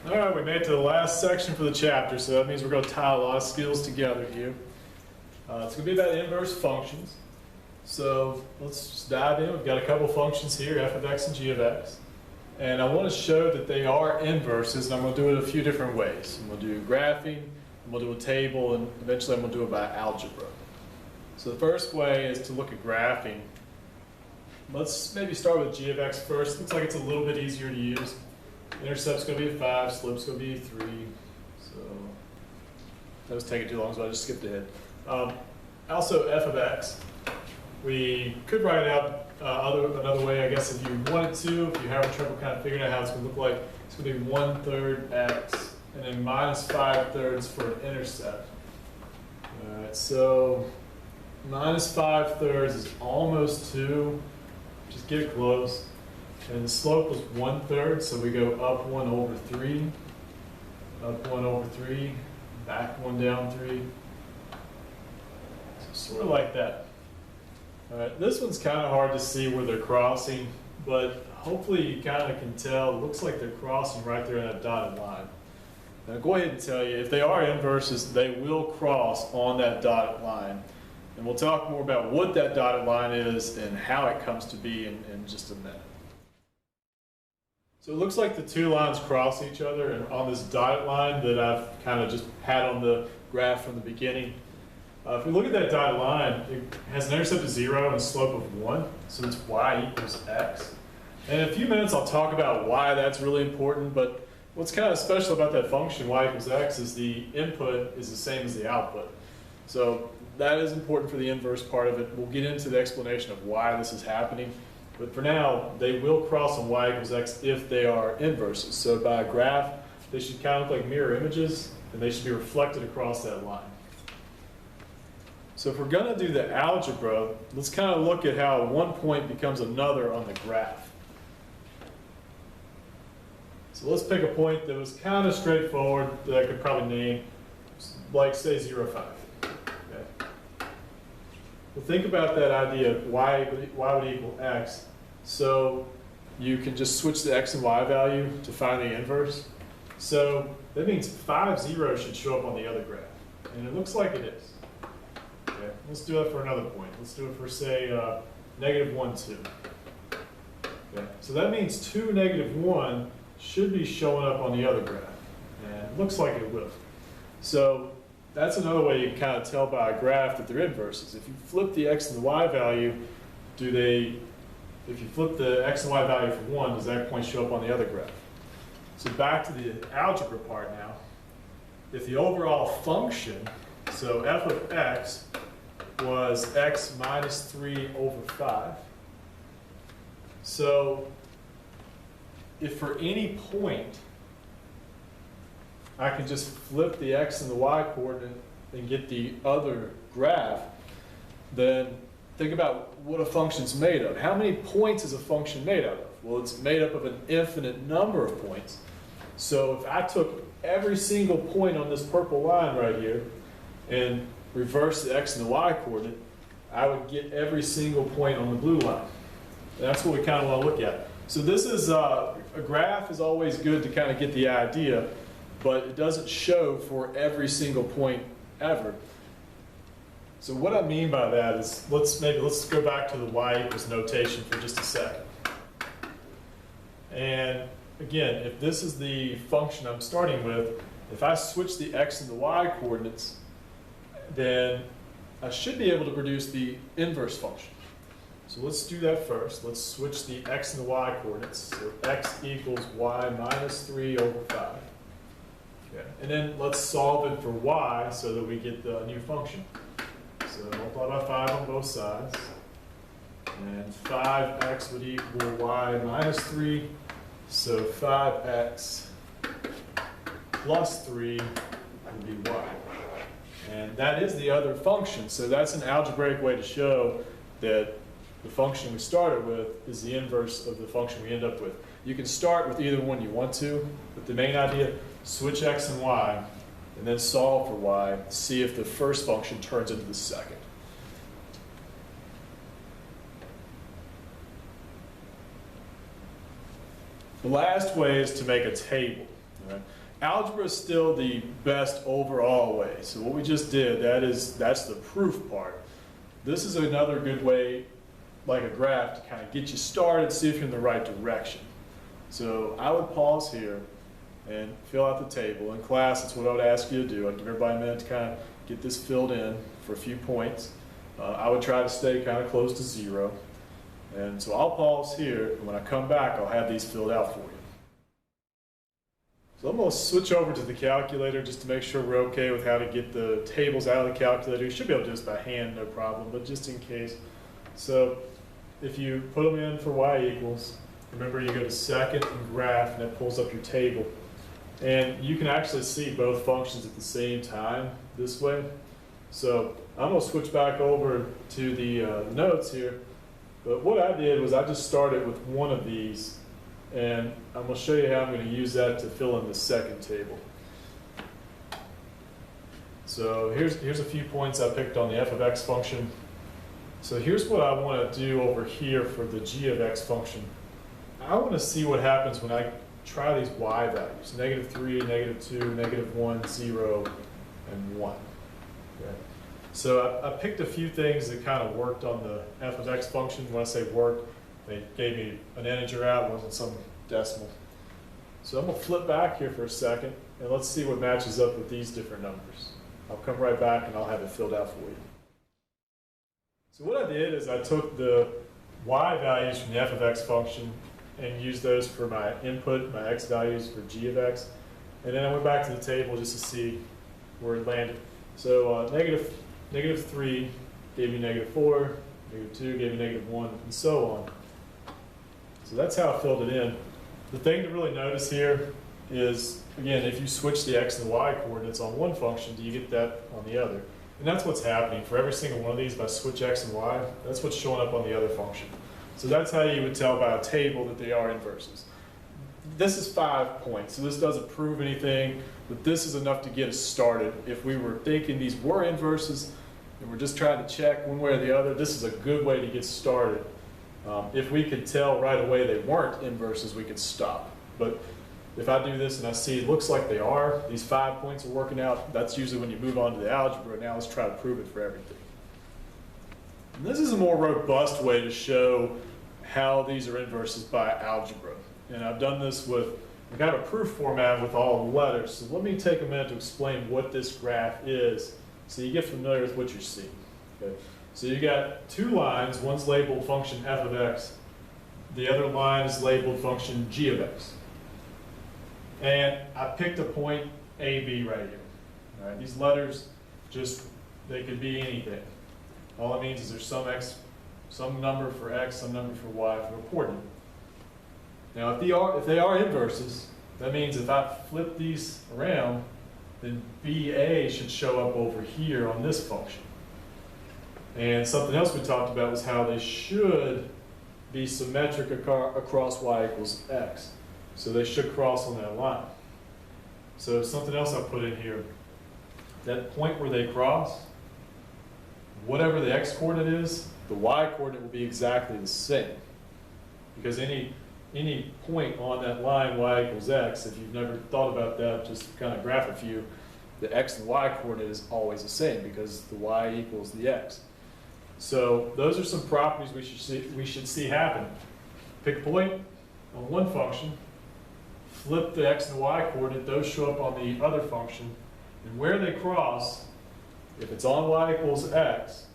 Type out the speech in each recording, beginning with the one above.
All right, we made it to the last section for the chapter, so that means we're going to tie a lot of skills together here. It's going to be about inverse functions. So let's just dive in. We've got a couple functions here, f of x and g of x. And I want to show that they are inverses, and I'm going to do it a few different ways. I'm going to do graphing, I'm going to do a table, and eventually I'm going to do it by algebra. So the first way is to look at graphing. Let's maybe start with g of x first. Looks like it's a little bit easier to use. Intercept's going to be a 5, slope's going to be a 3. So that was taking too long, so I just skipped ahead. Also, f of x. We could write it out another way, I guess, if you wanted to. If you're having trouble kind of figuring out how it's going to look like, it's going to be 1/3 x and then minus 5/3 for an intercept. All right, so minus 5/3 is almost 2. Just get close. And the slope was 1/3, so we go up 1 over 3, up 1 over 3, back 1 down 3. So sort of like that. All right, this one's kind of hard to see where they're crossing, but hopefully you kind of can tell. It looks like they're crossing right there in that dotted line. Now go ahead and tell you, if they are inverses, they will cross on that dotted line. And we'll talk more about what that dotted line is and how it comes to be in just a minute. So it looks like the two lines cross each other, and on this dotted line that I've kind of just had on the graph from the beginning. If we look at that dotted line, it has an intercept of 0 and a slope of 1, so it's y equals x. And in a few minutes I'll talk about why that's really important, but what's kind of special about that function, y equals x, is the input is the same as the output. So that is important for the inverse part of it. We'll get into the explanation of why this is happening. But for now, they will cross on y equals x if they are inverses. So by a graph, they should kind of look like mirror images, and they should be reflected across that line. So if we're going to do the algebra, let's kind of look at how one point becomes another on the graph. So let's pick a point that was kind of straightforward that I could probably name, like say 0, 5. Okay. Well, think about that idea of y would equal x. So you can just switch the x and y value to find the inverse. So that means 5, 0 should show up on the other graph. And it looks like it is. Okay. Let's do it for another point. Let's do it for, say, -1, 2. Okay. So that means 2, -1 should be showing up on the other graph. And it looks like it will. So that's another way you can kind of tell by a graph that they're inverses. If you flip the x and the y value, if you flip the x and y value for 1, does that point show up on the other graph? So back to the algebra part now. If the overall function, so f of x was x minus 3 over 5. So if for any point I can just flip the x and the y coordinate and get the other graph, then think about what a function's made of. How many points is a function made out of? Well, it's made up of an infinite number of points. So if I took every single point on this purple line right here and reverse the x and the y coordinate, I would get every single point on the blue line. And that's what we kind of want to look at. So this is, a graph is always good to kind of get the idea, but it doesn't show for every single point ever. So what I mean by that is, let's go back to the y equals notation for just a second. And again, if this is the function I'm starting with, if I switch the x and the y coordinates, then I should be able to produce the inverse function. So let's do that first. Let's switch the x and the y coordinates. So x equals y minus 3 over 5. Okay. And then let's solve it for y so that we get the new function. So multiply by 5 on both sides. And 5x would equal y minus 3. So 5x plus 3 would be y. And that is the other function. So that's an algebraic way to show that the function we started with is the inverse of the function we end up with. You can start with either one you want to, but the main idea, switch x and y, and then solve for y, see if the first function turns into the second. The last way is to make a table. All right. Algebra is still the best overall way. So what we just did, that's the proof part. This is another good way, like a graph, to kind of get you started, see if you're in the right direction. So I would pause here and fill out the table. In class, that's what I would ask you to do. I'd give everybody a minute to kind of get this filled in for a few points. I would try to stay kind of close to 0. And so I'll pause here, and when I come back, I'll have these filled out for you. So I'm going to switch over to the calculator just to make sure we're okay with how to get the tables out of the calculator. You should be able to do this by hand, no problem, but just in case. So if you put them in for y equals, remember you go to second and graph, and that pulls up your table. And you can actually see both functions at the same time this way. So I'm going to switch back over to the notes here. But what I did was I just started with one of these, and I'm going to show you how I'm going to use that to fill in the second table. So here's a few points I picked on the f of x function. So here's what I want to do over here for the g of x function. I want to see what happens when I try these y values, -3, -2, -1, 0, and 1. Okay. So I picked a few things that kind of worked on the f of x function. When I say worked, they gave me an integer out, it wasn't some decimal. So I'm going to flip back here for a second, and let's see what matches up with these different numbers. I'll come right back and I'll have it filled out for you. So what I did is I took the y values from the f of x function and used those for my input, my x values for g of x. And then I went back to the table just to see where it landed. So -3 gave me -4, -2 gave me -1, and so on. So that's how I filled it in. The thing to really notice here is, again, if you switch the x and y coordinates on one function, do you get that on the other? And that's what's happening for every single one of these. If I switch x and y, that's what's showing up on the other function. So that's how you would tell by a table that they are inverses. This is 5 points, so this doesn't prove anything, but this is enough to get us started. If we were thinking these were inverses and we're just trying to check one way or the other, this is a good way to get started. If we could tell right away they weren't inverses, we could stop. But if I do this and I see it looks like they are, these 5 points are working out, that's usually when you move on to the algebra. Now let's try to prove it for everything. And this is a more robust way to show how these are inverses by algebra. And I've done this with kind of a proof format with all the letters. So let me take a minute to explain what this graph is so you get familiar with what you're seeing. Okay. So you got 2 lines, one's labeled function f of x, the other line is labeled function g of x. And I picked a point A, B right here. All right, these letters they could be anything. All it means is there's some number for x, some number for y for a coordinate. Now if they are inverses, that means if I flip these around, then BA should show up over here on this function. And something else we talked about was how they should be symmetric across y equals x. So they should cross on that line. So something else I put in here, that point where they cross, whatever the x coordinate is, the y coordinate will be exactly the same. Because any point on that line y equals x, if you've never thought about that, just kind of graph a few, the x and y coordinate is always the same because the y equals the x. So those are some properties we should see happen. Pick a point on one function, flip the x and y coordinate, those show up on the other function, and where they cross, if it's on y equals x,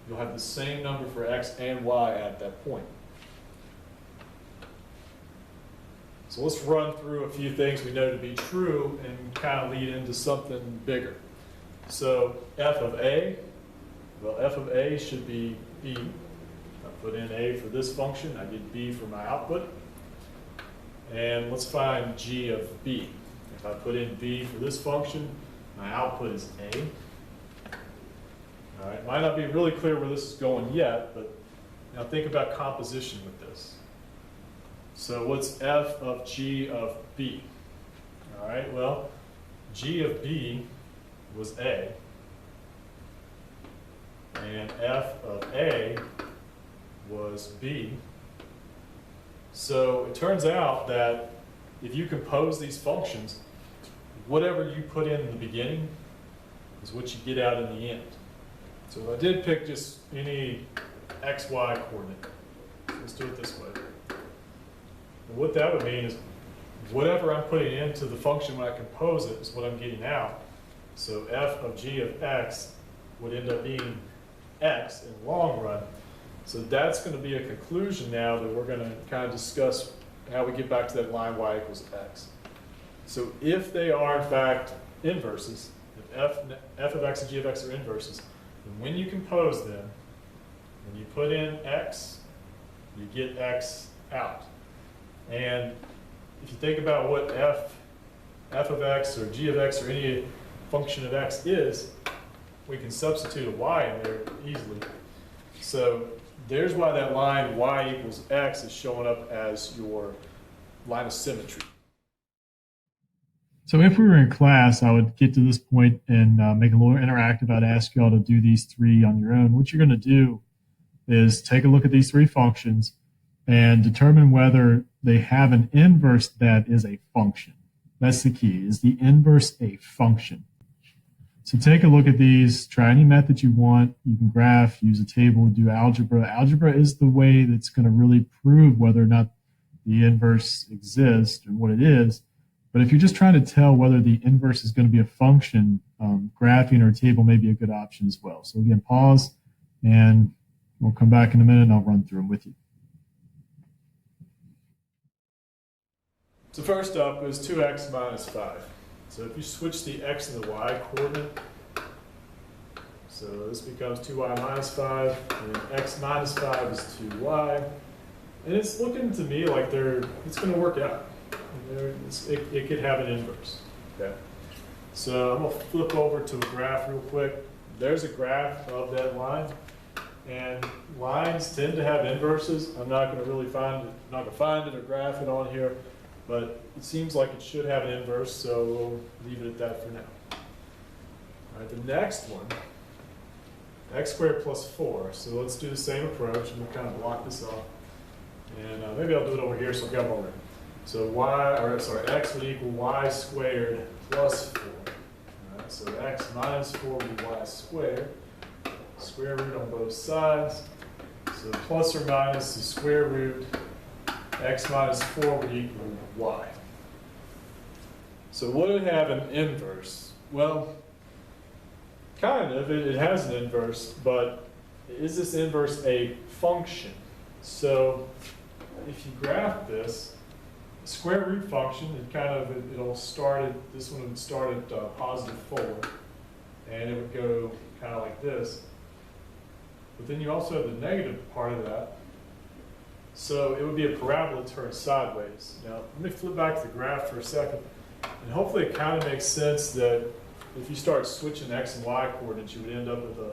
you'll have the same number for x and y at that point. So let's run through a few things we know to be true and kind of lead into something bigger. So f of a, well, f of a should be b. I put in a for this function, I get b for my output. And let's find g of b. If I put in b for this function, my output is a. All right, might not be really clear where this is going yet, but now think about composition with this. So what's f of g of b? All right, well, g of b was a, and f of a was b. So it turns out that if you compose these functions, whatever you put in the beginning is what you get out in the end. So if I did pick just any x, y coordinate, let's do it this way. And what that would mean is whatever I'm putting into the function when I compose it is what I'm getting out. So f of g of x would end up being x in the long run. So that's going to be a conclusion now that we're going to kind of discuss how we get back to that line y equals x. So if they are in fact inverses, if f of x and g of x are inverses, then when you compose them, when you put in x, you get x out. And if you think about what f of x or g of x or any function of x is, we can substitute a y in there easily. So there's why that line y equals x is showing up as your line of symmetry. So if we were in class, I would get to this point and make it a little interactive. I'd ask you all to do these three on your own. What you're going to do is take a look at these three functions and determine whether they have an inverse that is a function. That's the key. Is the inverse a function? So take a look at these, try any method you want. You can graph, use a table, do algebra. Algebra is the way that's going to really prove whether or not the inverse exists and what it is. But if you're just trying to tell whether the inverse is going to be a function, graphing or a table may be a good option as well. So again, pause, and we'll come back in a minute and I'll run through them with you. So first up is 2x minus 5. So if you switch the x and the y coordinate, so this becomes 2y minus 5, and then x minus 5 is 2y. And it's looking to me like it's going to work out. It could have an inverse. Okay. So I'm going to flip over to a graph real quick. There's a graph of that line. And lines tend to have inverses. I'm not going to really find it or graph it on here. But it seems like it should have an inverse, so we'll leave it at that for now. All right, the next one, x squared plus 4. So let's do the same approach, and we'll kind of block this off. And maybe I'll do it over here so I've got them over. So x would equal y squared plus 4. All right, so x minus 4 would be y squared. Square root on both sides. So plus or minus the square root x minus 4 would equal y. So would it have an inverse? Well, kind of. It has an inverse, but is this inverse a function? So if you graph this, the square root function, it'll start at, this one would start at positive 4, and it would go kind of like this. But then you also have the negative part of that. So it would be a parabola turned sideways. Now, let me flip back to the graph for a second. And hopefully it kind of makes sense that if you start switching x and y coordinates, you would end up with a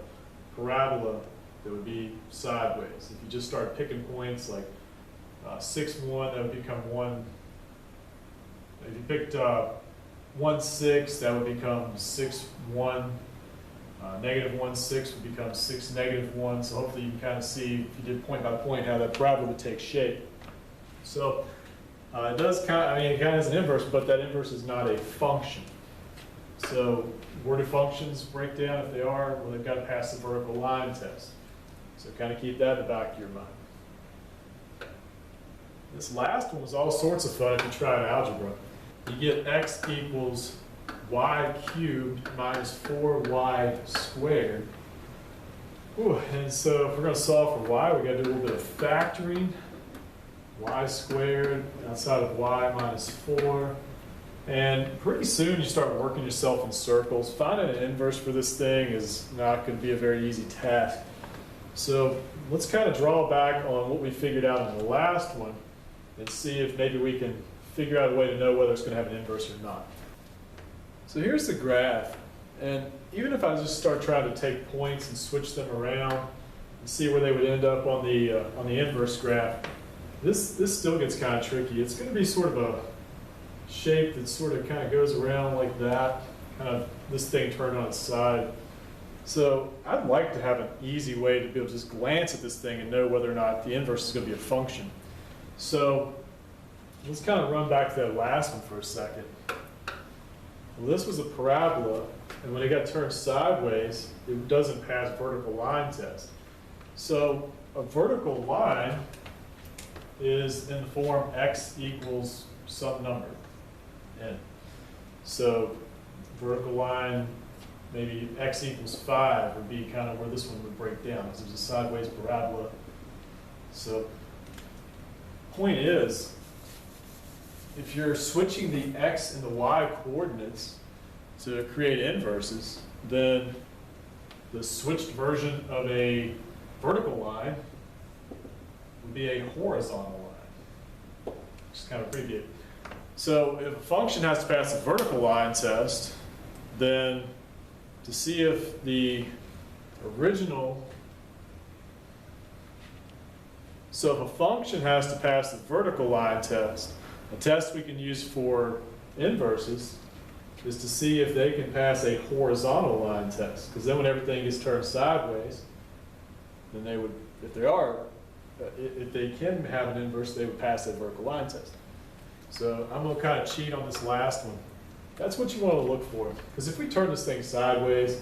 parabola that would be sideways. If you just start picking points like 6, 1, that would become 1. If you picked 1, 6, that would become 6, 1. Negative 1, 6 would become 6, negative 1. So hopefully you can kind of see, if you did point by point, how that parabola would take shape. So it does kind of, it kind of has an inverse, but that inverse is not a function. So where do functions break down if they are? Well, they've got to pass the vertical line test. So kind of keep that in the back of your mind. This last one was all sorts of fun if you tried algebra. You get x equals y cubed minus 4y squared. Ooh, and so if we're going to solve for y, we've got to do a little bit of factoring. Y squared outside of y minus 4. And pretty soon you start working yourself in circles. Finding an inverse for this thing is not going to be a very easy task. So let's kind of draw back on what we figured out in the last one and see if maybe we can figure out a way to know whether it's going to have an inverse or not. So here's the graph, and even if I just start trying to take points and switch them around and see where they would end up on the inverse graph, this still gets kind of tricky. It's going to be sort of a shape that sort of kind of goes around like that, kind of this thing turned on its side. So I'd like to have an easy way to be able to just glance at this thing and know whether or not the inverse is going to be a function. So let's kind of run back to that last one for a second. Well, this was a parabola, and when it got turned sideways, it doesn't pass vertical line test. So a vertical line is in the form x equals some number, n. So vertical line, maybe x equals 5 would be kind of where this one would break down, because there's a sideways parabola. So point is, if you're switching the x and the y coordinates to create inverses, then the switched version of a vertical line would be a horizontal line, which is kind of pretty good. So if a function has to pass a vertical line test, then to see if the original, so if a function has to pass the vertical line test, a test we can use for inverses is to see if they can pass a horizontal line test, because then when everything is turned sideways, then they would, if they can have an inverse, they would pass that vertical line test. So I'm going to kind of cheat on this last one. That's what you want to look for, because if we turn this thing sideways,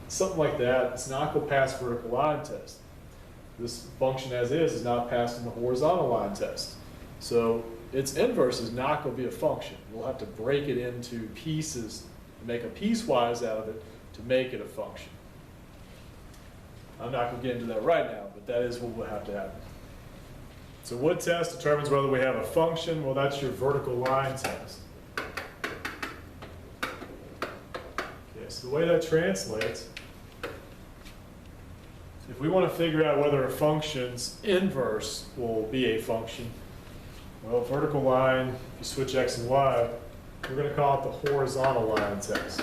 something like that, it's not going to pass vertical line test. This function as is not passing the horizontal line test. So its inverse is not going to be a function. We'll have to break it into pieces and make a piecewise out of it to make it a function. I'm not going to get into that right now, but that is what will have to happen. So what test determines whether we have a function? Well, that's your vertical line test. Okay, so the way that translates, if we want to figure out whether a function's inverse will be a function, well, vertical line, if you switch x and y, we're going to call it the horizontal line test.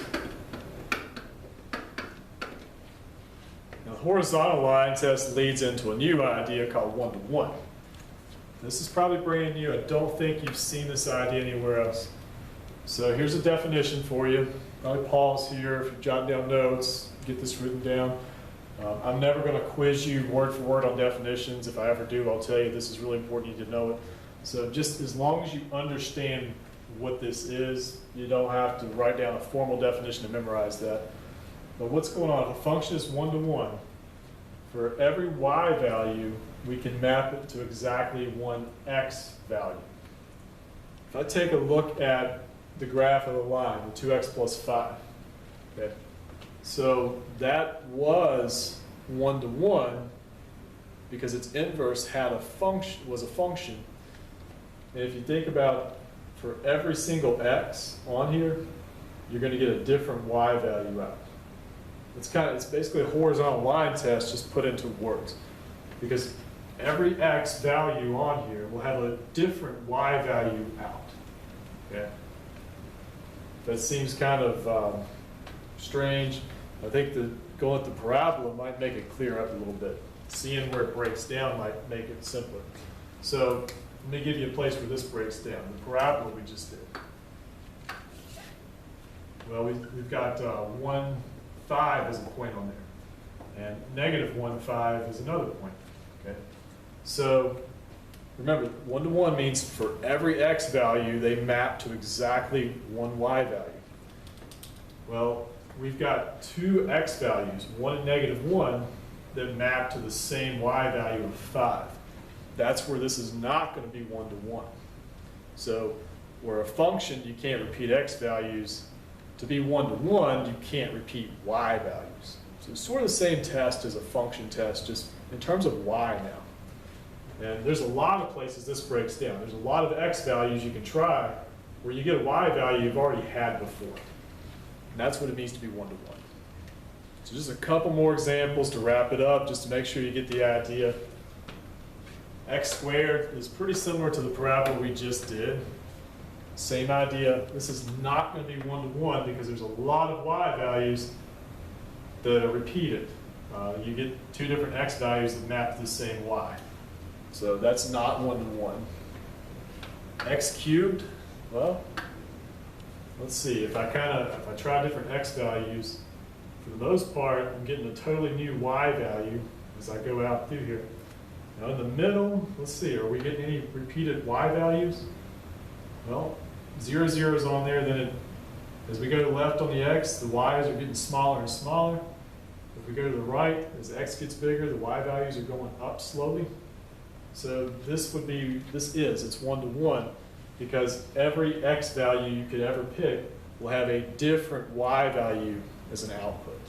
Now, the horizontal line test leads into a new idea called one-to-one. This is probably brand new. I don't think you've seen this idea anywhere else. So here's a definition for you. Probably pause here if you're jotting down notes, get this written down. I'm never going to quiz you word for word on definitions. If I ever do, I'll tell you this is really important. You need to know it. So just as long as you understand what this is, you don't have to write down a formal definition to memorize that. But what's going on? If a function is one-to-one, for every y value, we can map it to exactly one x value. If I take a look at the graph of the line, the 2x plus 5, okay? So that was one-to-one because its inverse had a function, was a function. And if you think about, for every single x on here, you're going to get a different y value out. It's basically a horizontal line test just put into words, because every x value on here will have a different y value out. Okay, that seems kind of strange. I think going with the parabola might make it clear up a little bit. Seeing where it breaks down might make it simpler. So let me give you a place where this breaks down. The parabola we just did. Well, we've got 1, 5 as a point on there, and negative 1, 5 is another point. Okay, so remember, one-to-one means for every x value they map to exactly one y value. Well, we've got two x values, 1 and negative 1, that map to the same y value of 5. That's where this is not going to be one-to-one. So where a function, you can't repeat x values. To be one-to-one, you can't repeat y values. So it's sort of the same test as a function test, just in terms of y now. And there's a lot of places this breaks down. There's a lot of x values you can try where you get a y value you've already had before. And that's what it means to be one-to-one. So just a couple more examples to wrap it up, just to make sure you get the idea. X squared is pretty similar to the parabola we just did. Same idea. This is not going to be one-to-one because there's a lot of y values that are repeated. You get two different x values that map to the same y. So that's not one-to-one. X cubed, well, let's see. If I try different x values, for the most part, I'm getting a totally new y value as I go out through here. Now in the middle, let's see, are we getting any repeated y values? Well, 0, 0 is on there, then As we go to the left on the x, the y's are getting smaller and smaller. If we go to the right, as x gets bigger, the y values are going up slowly. So it's 1-to-1, because every x value you could ever pick will have a different y value as an output.